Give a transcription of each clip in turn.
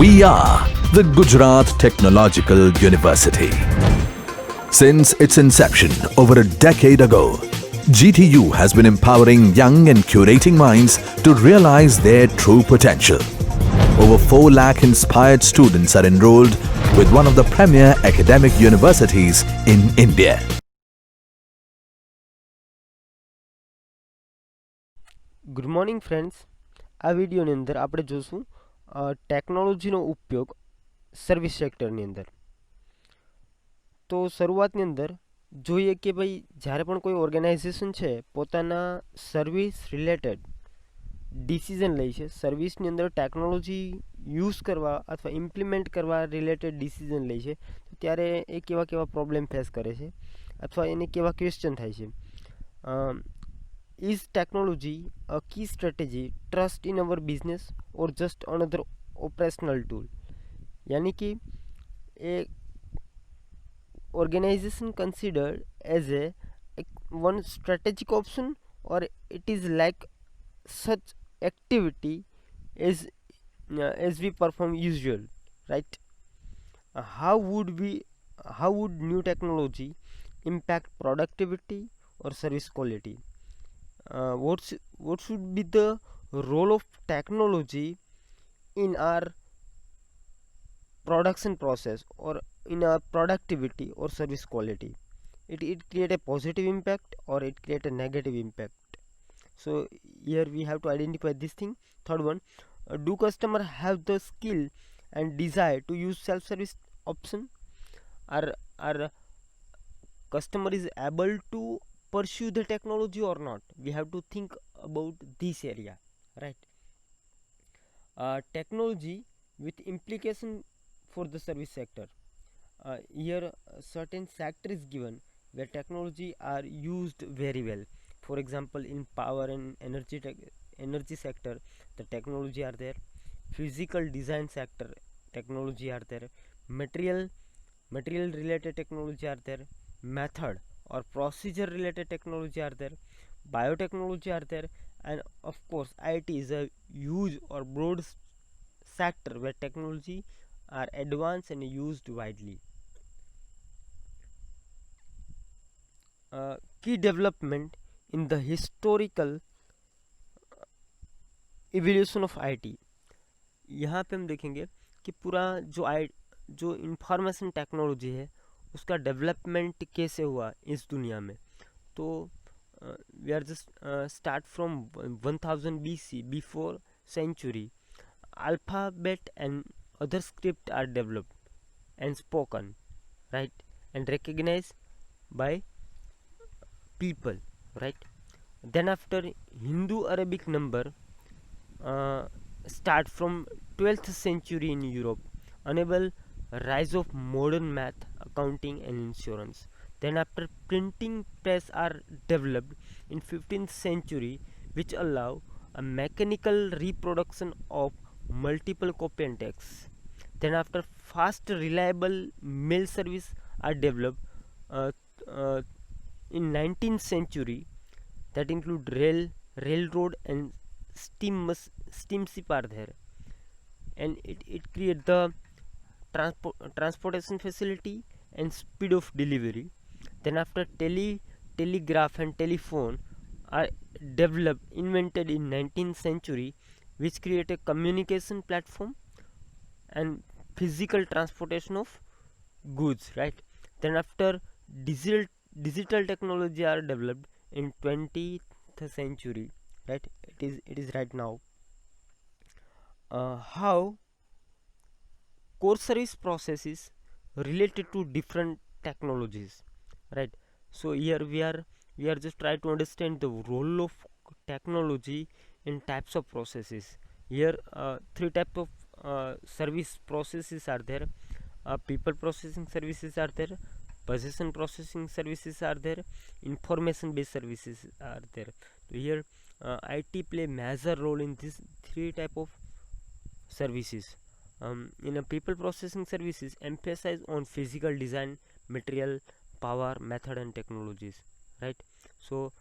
We are the Gujarat Technological University. Since its inception over a decade ago, GTU has been empowering young and curating minds to realize their true potential. Over 4 lakh inspired students are enrolled with one of the premier academic universities in India. Good morning friends, આ વિડીયોની અંદર આપણે જોશું ટેકનોલોજીનો ઉપયોગ service સેક્ટરની અંદર. તો શરૂઆતની અંદર જોઈએ કે ભાઈ જ્યારે પણ કોઈ ઓર્ગેનાઇઝેશન છે પોતાના સર્વિસ રિલેટેડ ડિસિઝન લે છે, સર્વિસની અંદર ટેકનોલોજી યુઝ કરવા અથવા ઇમ્પ્લિમેન્ટ કરવા રિલેટેડ ડિસિઝન લે છે, તો ત્યારે એ કેવા પ્રોબ્લેમ ફેસ કરે છે અથવા એને કેવા ક્વેશ્ચન થાય છે. Is technology a key strategy, trust in our business or just another operational tool? यानी कि a organization considered as a one strategic option, or it is like such activity as we perform usual, right? How would new technology impact productivity or service quality? What should be the role of technology in our production process or in our productivity or service quality? It create a positive impact or it create a negative impact. So here we have to identify this thing. Third one, do customer have the skill and desire to use self-service option? Are customer is able to pursue the technology or not? We have to think about this area, right? Technology with implication for the service sector. Here certain sector is given where technology are used very well. For example, in power and energy sector, the technology are there. Physical design sector, technology are there. Material related technology are there. Method or procedure related technology are there. Biotechnology are there. And of course IT is a huge or broad sector where technology are advanced and used widely. Key development in the historical evolution of IT. यहाँ पे हम देखेंगे कि पूरा जो information technology है उसका development कैसे हुआ इस दुनिया में. तो we are just start from 1000 BC, before century. Alphabet and other script are developed and spoken, right, and recognized by people, right? Then after Hindu Arabic number start from 12th century in Europe, enable rise of modern math, accounting and insurance. Then after printing press are developed in 15th century, which allow a mechanical reproduction of multiple copy and text. Then after fast reliable mail service are developed in 19th century, that include railroad and steamship are there, and it create the transportation facility and speed of delivery. Then after telegraph and telephone are developed, invented in 19th century, which create a communication platform and physical transportation of goods, right? Then after digital technology are developed in 20th century, right? It is right now. How core service processes related to different technologies, right? So here we are just try to understand the role of technology in types of processes. Here 3 types of service processes are there. People processing services are there, possession processing services are there, information based services are there. So here IT play major role in this 3 type of services. In a people processing services emphasize on physical design, material, power, method and technologies, right? So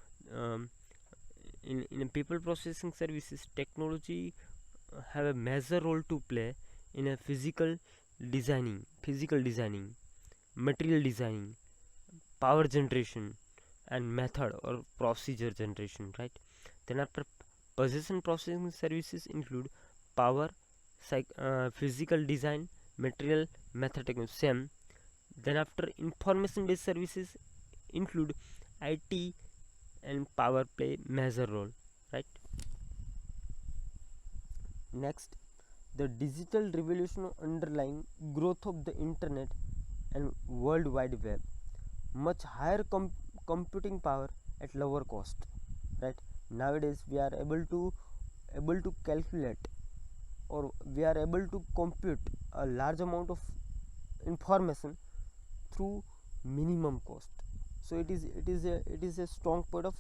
in a people processing services, technology have a major role to play in a physical designing, material designing, power generation, and method or procedure generation, right? Then after possession processing services include power, physical design, material, method technology, same. Then after information based services include IT and power play major role, right? Next, the digital revolution underlying growth of the internet and world wide web, much higher computing power at lower cost, right? Nowadays we are able to calculate, or we are able to compute a large amount of information through minimum cost. So it is a strong point of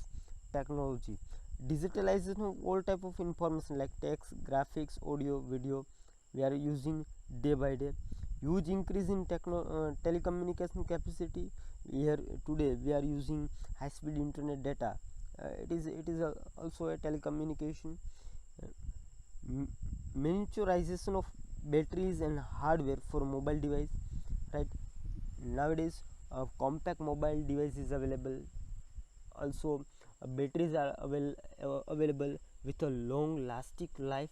technology. Digitalization of all type of information like text, graphics, audio, video we are using day by day. Huge increase in telecommunication capacity. Here today we are using high speed internet data. It is also a telecommunication. Miniaturization of batteries and hardware for mobile device, right? Nowadays compact mobile device is available. Also batteries are available with a long lasting life.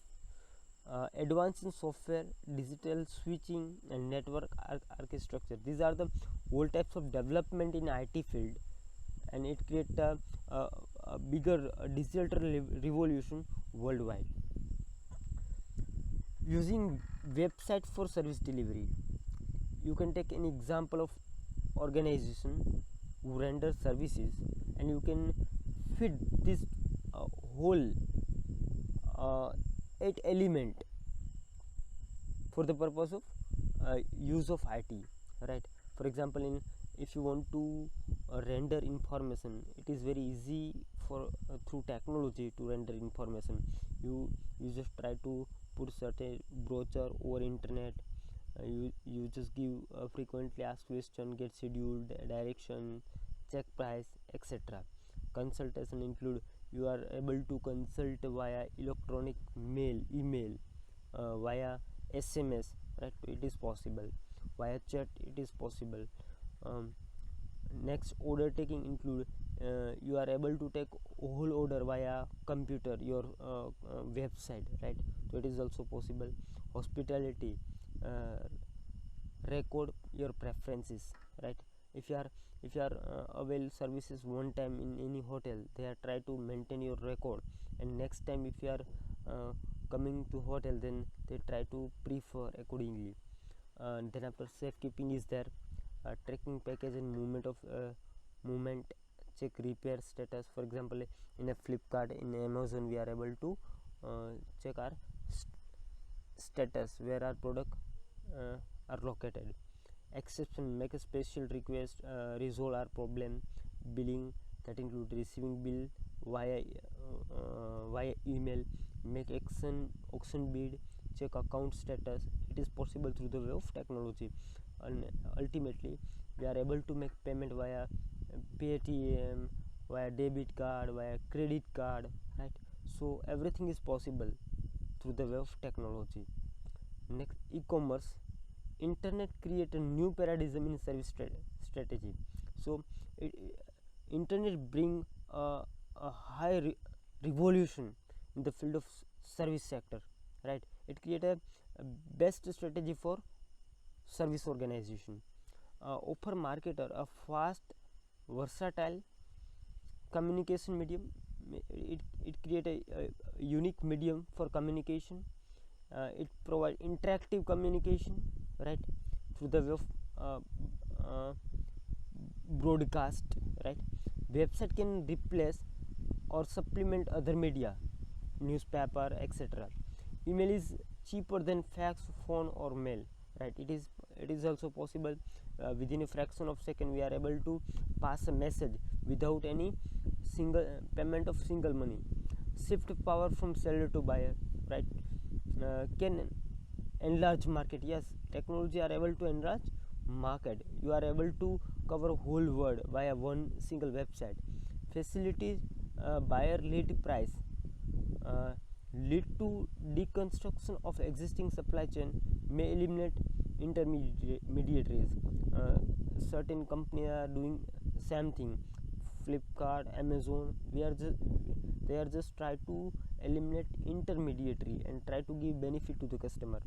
Advance in software, digital switching, and network architecture, these are the all types of development in IT field, and it creates a bigger digital revolution worldwide. Using website for service delivery, you can take an example of organization who render services, and you can fit this whole 8 element for the purpose of use of IT, right? For example, in if you want to render information, it is very easy for through technology to render information. You just try to put certain brochure over internet. You just give frequently asked question, get scheduled, direction, check price, etc. Consultation include you are able to consult via electronic mail, email, via SMS, right? It is possible via chat, it is possible. um, Next, order taking include you are able to take whole order via computer, your website, right? So it is also possible. Hospitality, uh, record your preferences, right? If you are avail services one time in any hotel, they are try to maintain your record, and next time if you are coming to hotel, then they try to prefer accordingly. Then after safekeeping is there, tracking package and movement, check repair status. For example, in a Flipkart, in Amazon, we are able to check our status where our product are located. Exception, make a special request, resolve our problem. Billing, that include receiving bill via email, make auction bid, check account status. It is possible through the way of technology. And ultimately we are able to make payment via Paytm, via debit card, via credit card, right? So everything is possible through the way of technology. Next, e-commerce. Internet create a new paradigm in service strategy. So internet bring a high revolution in the field of service sector, right? It create a best strategy for service organization. Offer marketer a fast, versatile communication medium. It create a unique medium for communication. It provide interactive communication, right, through the way of uh, uh, broadcast, right? Website can replace or supplement other media, newspaper, etc. Email is cheaper than fax, phone, or mail, right? It is also possible. Within a fraction of second we are able to pass a message without any single payment of single money. Shift power from seller to buyer, right? Can enlarge market. Yes, technology are able to enlarge market. You are able to cover whole world via one single website. Facilities buyer lead price, uh, lead to deconstruction of existing supply chain, may eliminate intermediaries. Certain companies are doing same thing. Flipkart, Amazon, they are just try to eliminate intermediary and try to give benefit to the customer.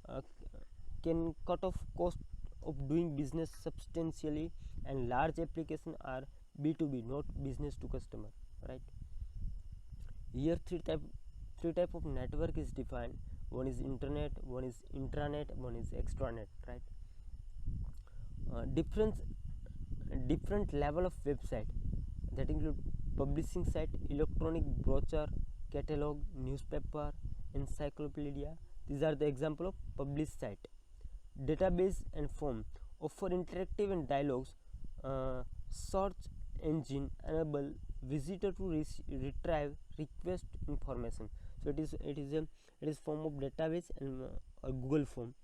uh, can cut off cost of doing business substantially, and large applications are B2B, not business to customer, right? Here three type of network is defined. One is internet, one is intranet, one is extranet, right? Different level of website that include publishing site, electronic brochure, catalog, newspaper, encyclopedia. These are the example of published site. Database and form offer interactive and dialogues. Search engine enable visitor to retrieve request information. So it is form of database and Google form.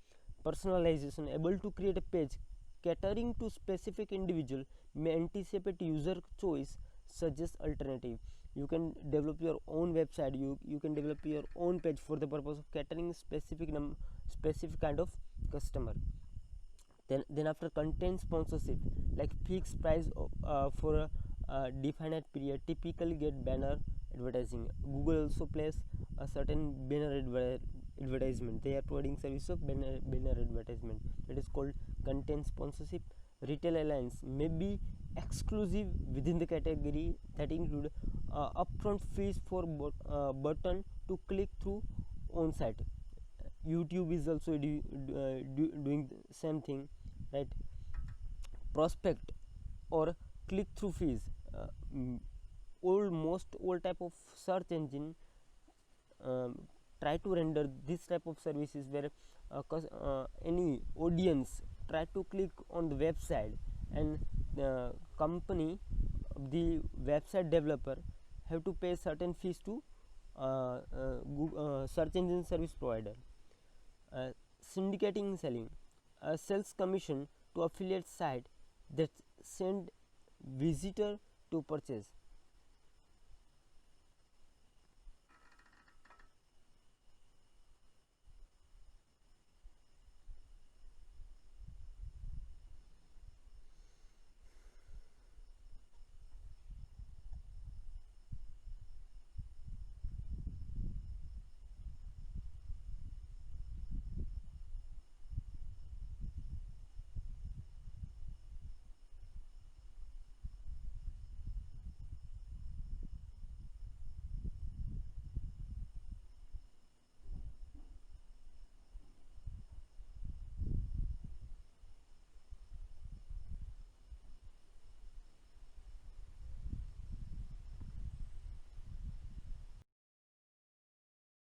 Personalization, able to create a page catering to specific individual, may anticipate user choice, suggest alternative. You can develop your own website, you can develop your own page for the purpose of catering specific kind of customer. Then after content sponsorship, like fixed price for a definite period, typically get banner advertising. Google also plays a certain banner advertisement. They are providing service of banner advertisement, that is called content sponsorship. Retail alliance may be exclusive within the category, that include upfront fees for button to click through on site. YouTube is also doing the same thing, right? Prospect or click through fees. All type of search engine try to render this type of services where any audience try to click on the website, and the company, the website developer, have to pay certain fees to search engine service provider. Syndicating selling, sales commission to affiliate site that send visitor to purchase.